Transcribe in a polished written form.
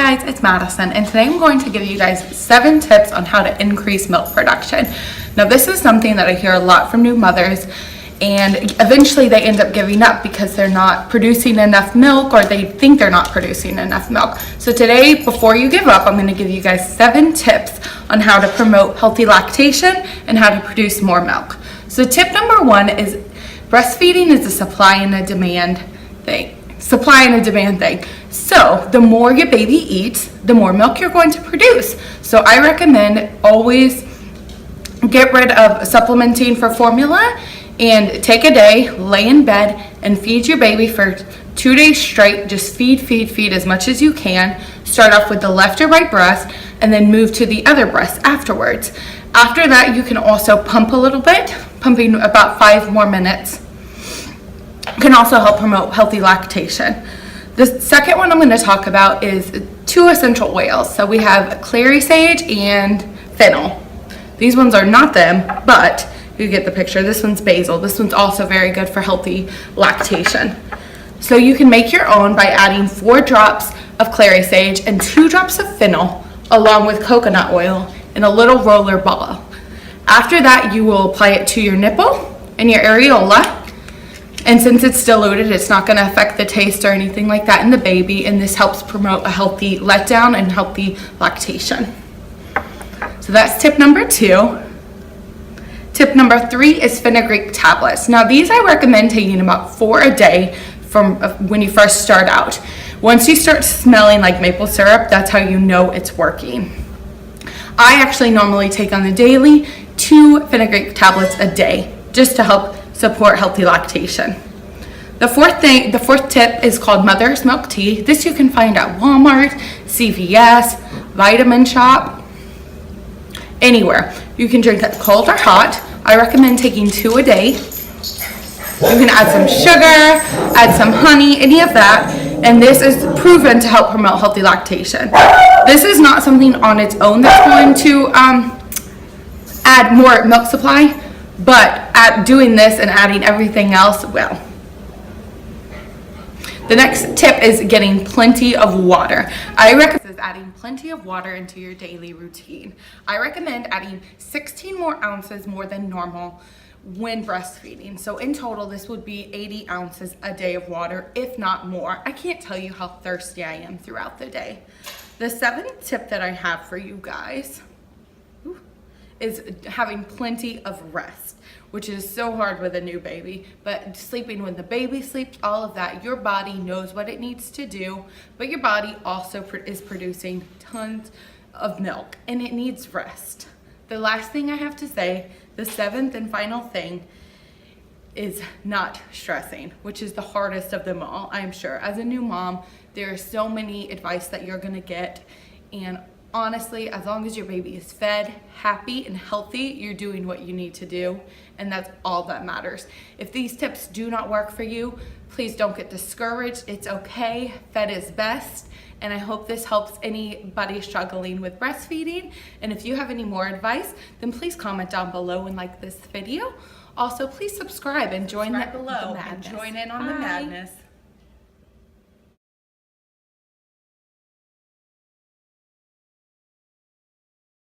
guys, it's Madison, and today I'm going to give you guys 7 tips on how to increase milk production. Now this is something that I hear a lot from new mothers, and eventually they end up giving up because they're not producing enough milk, or they think they're not producing enough milk. So today, before you give up, I'm going to give you guys 7 tips on how to promote healthy lactation and how to produce more milk. So tip number 1 is breastfeeding is a supply and a demand thing. So the more your baby eats, the more milk you're going to produce. So I recommend always get rid of supplementing for formula and take a day, lay in bed, and feed your baby for 2 days straight. Just feed as much as you can. Start off with the left or right breast and then move to the other breast afterwards. After that, you can also pump a little bit. Pumping about 5 more minutes can also help promote healthy lactation. The second one I'm going to talk about is 2 essential oils. So we have clary sage and fennel. These ones are not them, but you get the picture. This one's basil. This one's also very good for healthy lactation. So you can make your own by adding 4 drops of clary sage and 2 drops of fennel along with coconut oil in a little roller ball. After that, you will apply it to your nipple and your areola. And since it's diluted, it's not going to affect the taste or anything like that in the baby. And this helps promote a healthy letdown and healthy lactation. So that's tip number 2. Tip number 3 is fenugreek tablets. Now these I recommend taking about 4 a day from when you first start out. Once you start smelling like maple syrup, that's how you know it's working. I actually normally take on the daily 2 fenugreek tablets a day just to help support healthy lactation. The fourth tip is called Mother's Milk Tea. This you can find at Walmart, CVS, Vitamin Shop, anywhere. You can drink it cold or hot. I recommend taking 2 a day. You can add some sugar, add some honey, any of that, and this is proven to help promote healthy lactation. This is not something on its own that's going to add more milk supply, but at doing this and adding everything else, well. The next tip is getting plenty of water. I recommend adding plenty of water into your daily routine. I recommend adding 16 more ounces more than normal when breastfeeding. So in total, this would be 80 ounces a day of water, if not more. I can't tell you how thirsty I am throughout the day. The 7th tip that I have for you guys is having plenty of rest, which is so hard with a new baby. But sleeping when the baby sleeps, all of that, your body knows what it needs to do, but your body also is producing tons of milk and it needs rest. The last thing I have to say, the 7th and final thing, is not stressing, which is the hardest of them all, I'm sure. As a new mom, there are so many advice that you're gonna get, and honestly, as long as your baby is fed, happy, and healthy, you're doing what you need to do, and that's all that matters. If these tips do not work for you, please don't get discouraged. It's okay. Fed is best, and I hope this helps anybody struggling with breastfeeding. And if you have any more advice, then please comment down below and like this video. Also, please subscribe and join the madness. Join in on the madness.